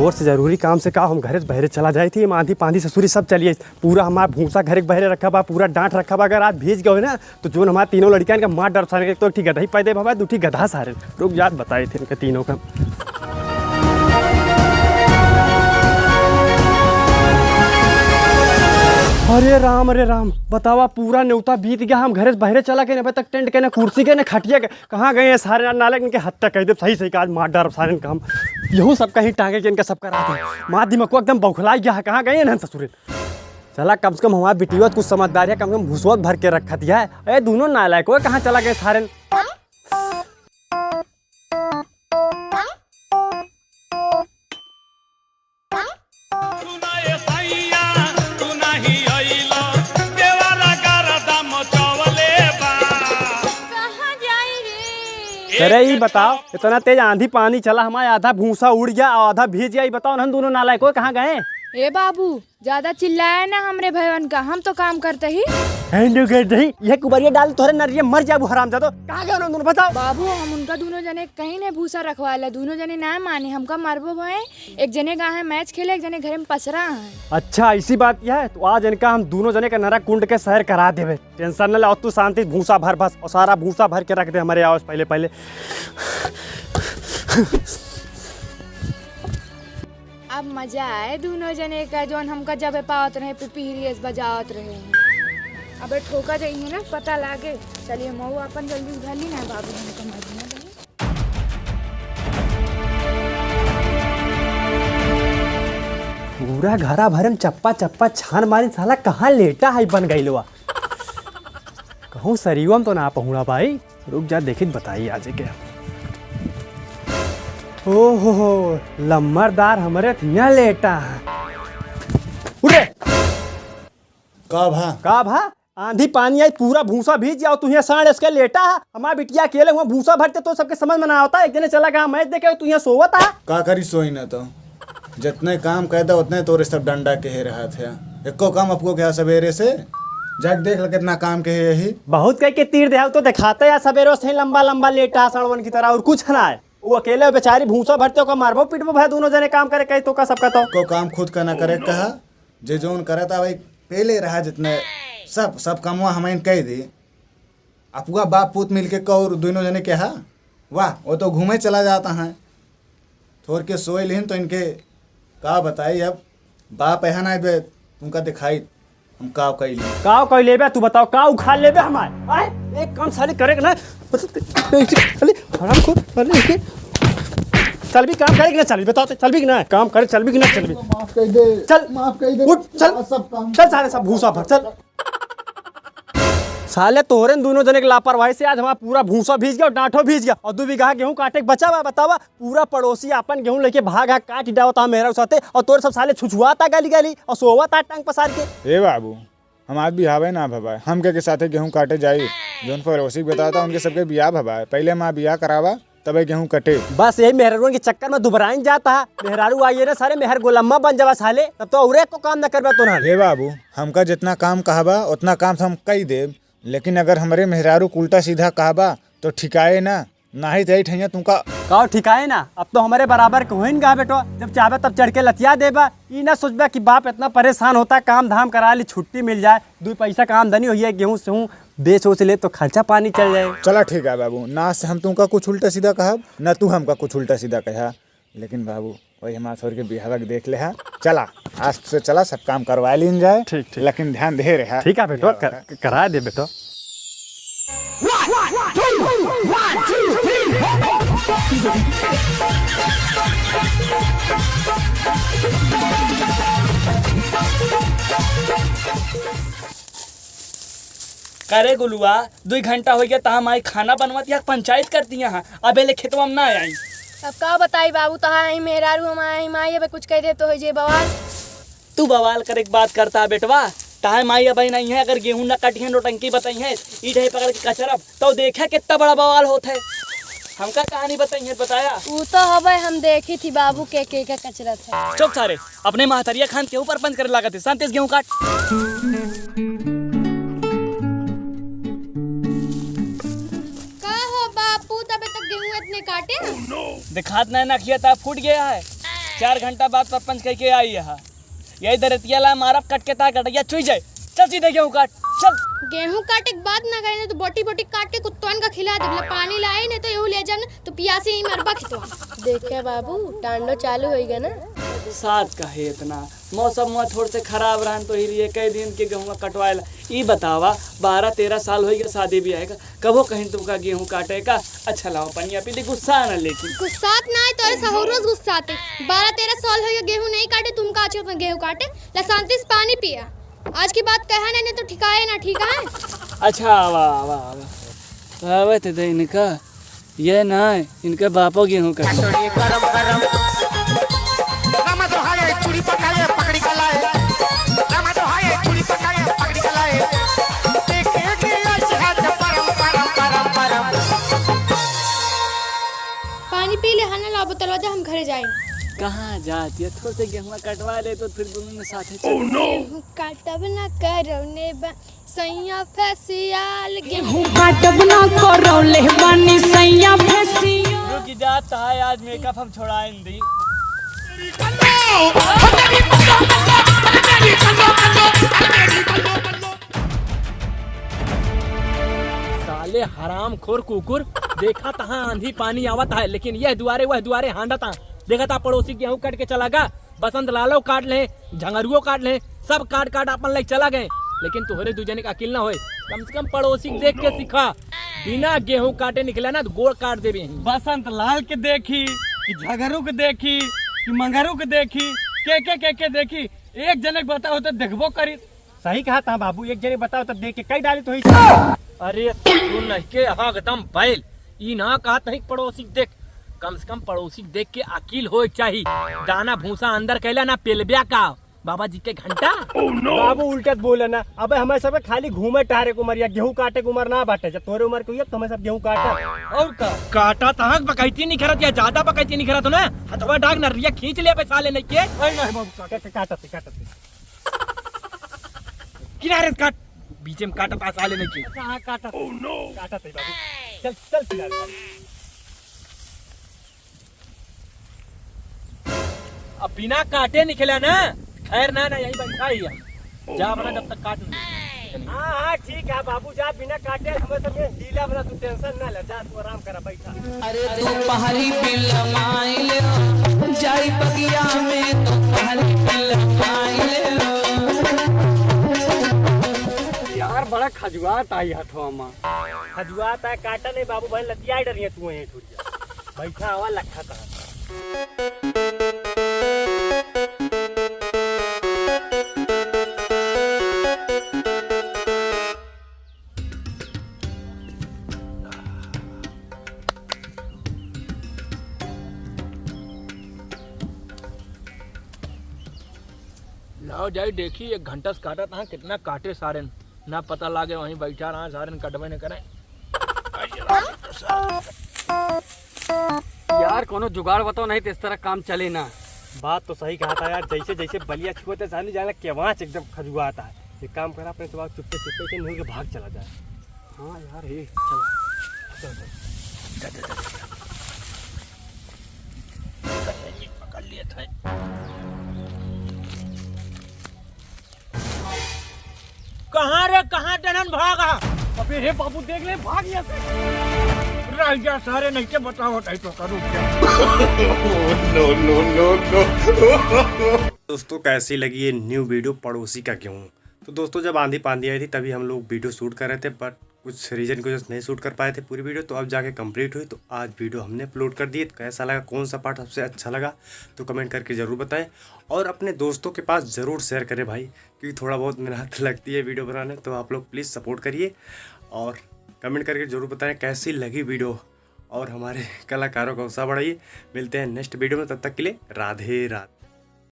तोर से जरूरी काम से का हम घरे से बहरे चला जाए थी। आंधी पांधी ससुरी सब चलिए, पूरा हमारा भूसा घर के बहरे रखा बा, पूरा डांट रखा बा। अगर आज भीज गए ना तो जो हमारे तीनों लड़कियां का मार डर सारे, तो ठीक गधा ही पैदे बाबा, दूठी गधा सारे। रुक याद बताए थे इनके तीनों का। अरे राम बतावा, पूरा न्योता बीत गया, हम घरे से बहरे चला के तक टेंट के ना कुर्सी के ना खटिया के कहाँ गए हैं सारे नाले इनके हत्या कह दे। सही का आज मार डर सारे काम यहूँ सब कहीं टांगे के इनका सब करा दे। माँ दिमाग एकदम बौखला गया है, कहाँ गए हैं ना ससुर। चला कम से कम हमारा बिटिया कुछ समझदार है, कम से कम भूसवत भर के रखा दिया है। अरे दोनों नालायक हो, कहाँ चला गए सारे। अरे ये बताओ, इतना तेज आंधी पानी चला, हमारा आधा भूसा उड़ गया और आधा भीज गया। ये बताओ हम दोनों नालायक हो, कहाँ गए। ए बाबू ज्यादा चिल्लाया ना हमरे भैया का, हम तो काम करते ही। ये कुबरिया डाल तोरे नरिये मर जाबू हरामजादो। कहाँ गए दोनों बताओ। बाबू हम उनका दोनों जने कहीं ने भूसा रखवा ला, दोनों जने ना माने, हमका मारबो भाई। एक जने गए हैं मैच खेले, एक जने घर में पसरा है। अच्छा ऐसी बात यह है, तो आज इनका हम दोनों जने का नरा कुंड के शहर करा देवे। टेंशन न ला, तू शांति भूसा भर बस, और सारा भूसा भर के रख दे हमारे आओ पहले। अब मजा आए दोनों जने का, जोन हमका जब पावत रहे पिपीरियस बजावत रहे हैं। अबे ठोका जाइए ना, पता लागे। चलिए मऊ अपन जल्दी उधर ली ना बाबू, हमको मजना दे। पूरा घरा भरम चप्पा छान मारी, साला कहाँ लेटा है बन गई लोआ। कहूँ सरीवम तो ना पहुँचा भाई, रुक जा देखी बताइए आज क्या। ओहो लम्बरदार हमारे थिया लेटा है। उरे का भा आंधी पानी आई, पूरा भूसा भीज जाओ, तू यहाँ साढ़ इसके लेटा है। हमारा बिटिया अकेले हुआ भूसा भरते तो सबके समझ में ना होता। एक जने चला गया मैच देखे, तू यहाँ सोवत है। का करी सोई ना, तो जितने काम कहता उतने तोरे सब डंडा के हे रहा थे। एको काम आपको क्या सवेरे से जग देख ल कितना काम के है यही। बहुत कह के तीर दे तो दिखाते यार, सवेरे से लंबा लेटा सड़वन की तरह, और कुछ ना है। वो अकेले बेचारी भूसा भरते हो का मारबो पीटबो भाई, दोनों जने काम करे कहीं तो का सबका तो को काम खुद का ना करे कहा, जे जोन करे था भाई पहले रहा, जितने सब कामवा हमें कह दी। अपुआ बाप पूत मिल के कौर दोनों जने के हा, वाह वो तो घूमे चला जाता है। थोड़ के सोए लिहिन तो इनके का बताई। अब बाप यहाँ ना दे तुमका दिखाई, हम काव कई लेबे। तू बताओ का उखाड़ लेबे हमारे। आए एक काम साले करे ना, हराम को चल भी काम करे कि ना, चल बताओ चल भी कि ना काम करे, चल भी कि ना चल भी। माफ कर दे, चल माफ कर दे, उठ चल सब काम चल, सारे सब भूसा भर चल। साले तोहरे दोनों जने के लापरवाही से आज हमारा पूरा भूसा भीज गया और डांठो भीज गया, और 2 बीघा गेहूं काटे के बचा हुआ। बतावा पूरा पड़ोसी अपन गेहूं लेके भाग काट डावता मेरा साथे, और तोरे सब साले छुछुआता गाली और सोवता टांग पसार के। ए बाबू हमार बिहाव ना भवाए, हम के साथे गेहूं काटे जाई, जोन पड़ोसी बताता उनके सबके बियाह भवाए। पहले माँ बियाह करावा तबे गेहूं कटे। बस यही मेहरारू के चक्कर में दुबराइन जाता है। मेहरारू आइए ना सारे मेहर गोलम्मा बन जावा साले, तब तो और एक को काम न करबा तो ना। हे बाबू हमका जितना काम कहबा उतना काम हम कई देब, लेकिन अगर हमारे मेहरारू उल्टा सीधा कहबा तो ठिकाए ना ही तही ठैया तुमका का ठिकाए ना। अब तो हमारे बराबर के होइन गा बेटो, जब चाहे तब चढ़ के लतिया देबा। ई ना सोचबा कि बाप इतना परेशान होता, काम धाम करा ली छुट्टी मिल जाए, 2 पैसा का आमदनी हो जाए, गेहूँ से बेच उच ले तो खर्चा पानी चल जाए। चला ठीक है बाबू, ना से हम तुमका कुछ उल्टा सीधा कहब ना तू हमका कुछ उल्टा सीधा कहा, लेकिन बाबू वही हमारे छोड़ के बिहाव देख ले है। चला आज से चला सब काम करवा लीन जाए। ठीक लेकिन ध्यान दे रहे। ठीक है बेटो, करा दे बेटो। करे गुलुआ 2 घंटा हो गया ता हमारी खाना बनवा दिया, पंचायत कर दिया है, अब ले खेतवा में ना आई। अब का बताई बाबू, तहा मेहरारू हमारी माई अब कुछ कह दे तो हो जे बवाल। तू बवाल करे बात करता बेटवा, ताहे माई अब नहीं है, अगर गेहूं ना काटी है नोटंकी बताई है, ईट है पकड़ के कचरब तो देखा कितना बड़ा बवाल होता है। हमका कहानी बताई है, बताया वो तो हवे हम देखी थी बाबू के कचरा था। चुप सारे, अपने महतरिया खान के ऊपर पंच करे लागत है, शांति से गेहूं काट। का हो बापू, तबे तक गेहूं इतने काटे? दिखात नहीं ना किया था, फूट गया है। 4 घंटा बाद सरपंच कह के आई है यही दरतिया ला मारब कट के तार कटैया चुई जाए। चल सीधे गेहूँ काट चल। गेहूं काटे के बाद ना गए तो बोटी बोटी काट के कुत्तवन का खिला दे। पानी लाए नहीं तो यहू ले जान तो पियासी ही मरबा खितवा। देखे बाबू टांडो चालू होएगा ना। साथ का है इतना मौसम में थोड़े से खराब रहन तो ही कई दिन के गेहूँ कटवाए ला। ई बतावा 12-13 साल हो गया शादी भी आएगा कबो कहीं तुमका गेहूँ काटे का। अच्छा लाओ पनिया पी ले गुस्सा ना लेकिन गुस्सात ना है तो ऐसा हो रोज गुस्साते। 12-13 साल हो गया गेहूं नहीं काटे तुम का अच्छा गेहूं काटे ला शांति से पानी पिया। आज की बात कहा नहीं तो ठिकाए ना ठीक है। अच्छा आवा आवा आवा आवे थे इनका ये ना इनके बापो गेहूँ का पानी पी ले हना ला बोतल जा हम घरे जाए। कहाँ जाती है थोड़े से गेहूँ कटवा ले तो फिर दोनों में साथ गेहूं काटब ना करौने बा सैया फैसियाल गेहूं काटब ना करौले बानी सैया फैसियाल। रुक जाता है आज मेकअप हम छोड़ाएं दी। साले हराम खोर कुकुर देखा तहाँ आंधी पानी आवत है लेकिन यह दुआरे वह दुआरे हांडता। देखा था पड़ोसी गेहूं काट के चला गया। बसंत लालो काट ले झंगरुओ काट ले सब काट काट अपन लाइक चला गए। लेकिन तुहरे दूजने का अकिल ना होए कम से कम पड़ोसी देख के सिखा। बिना गेहूं काटे निकला ना तो गोड़ काट देबे। बसंत लाल के देखी कि झगरू के देखी कि मंगरू के देखी के देखी एक जने बताओ तो देखबो करी। सही कहा था बाबू एक जने बताओ तो देख के कई डाली तो ही। अरे सुन के एकदम बैल ई ना कहा तही पड़ोसी देख कम से कम पड़ोसी देख के अकील हो चाहिए। दाना भूसा अंदर कैला ना पेलबिया का बाबा जी के घंटा। बाबू उल्टा बोले ना अबे हमें सब खाली घूमे टहरे को मरिया गेहूं काटे को उमर ना बाटे। जब तोरे उमर को तो हमें सब गेहूं काटा और काटा तहाँ बकैती नहीं करत या ज्यादा बकैती नहीं करत हो ना हथवा डाग नरिया खींच ले पैसा ले नहीं के बाबू काटते किनारे से काट बीच में काटा पैसा ले नहीं के कहां काटते बाबू चल किनारे। अब बिना काटे निकला ना खैर ना यही बैठा ही है जा बना जब तक काट नहीं। हाँ ठीक है बाबू जा बिना काटे हमें सब ढीला बना तू टेंशन ना ले जा तू आराम करा बैठा। अरे तू पहाड़ी बिल माइले जाई बगिया में तो पहाड़ी बिल माइले यार बड़ा खजुआत आई हथवा में खजुआत है काटा नहीं बाबू भाई लतिया ही डरिए तू यहीं ठुरिया बैठा हवा लखा कहा। लाओ जाई देखी 1 घंटा से काटा था कितना काटे सारे ना पता लागे वहीं बैठा रहा सारे कटवे न करे। यार कोनो जुगाड़ बताओ नहीं तो इस तरह काम चले ना। बात तो सही कहा था यार जैसे जैसे बलिया छुते जाने जाने केवाच एकदम खजुआ आता है। एक काम करा अपने तो चुपके के नहीं के भाग चला जाए। हाँ यार ये पकड़ लिए थे कहाँ रे कहाँ टनन भागा। अबे हे बाबू देख ले भाग गया राजा सारे नहीं के बताओ तो करूँ क्या। दोस्तों कैसी लगी ये न्यू वीडियो पड़ोसी का गेहूँ। तो दोस्तों जब आंधी पांधी आई थी तभी हम लोग वीडियो शूट कर रहे थे बट कुछ रीजन की वजह से नहीं शूट कर पाए थे पूरी वीडियो। तो अब जाके कंप्लीट हुई तो आज वीडियो हमने अपलोड कर दी। कैसा लगा कौन सा पार्ट सबसे अच्छा लगा तो कमेंट करके ज़रूर बताएं और अपने दोस्तों के पास ज़रूर शेयर करें भाई क्योंकि थोड़ा बहुत मेहनत लगती है वीडियो बनाने। तो आप लोग प्लीज़ सपोर्ट करिए और कमेंट करके ज़रूर बताएं कैसी लगी वीडियो और हमारे कलाकारों का उत्साह बढ़ाइए। मिलते हैं नेक्स्ट वीडियो में तब तक के लिए राधे राधे।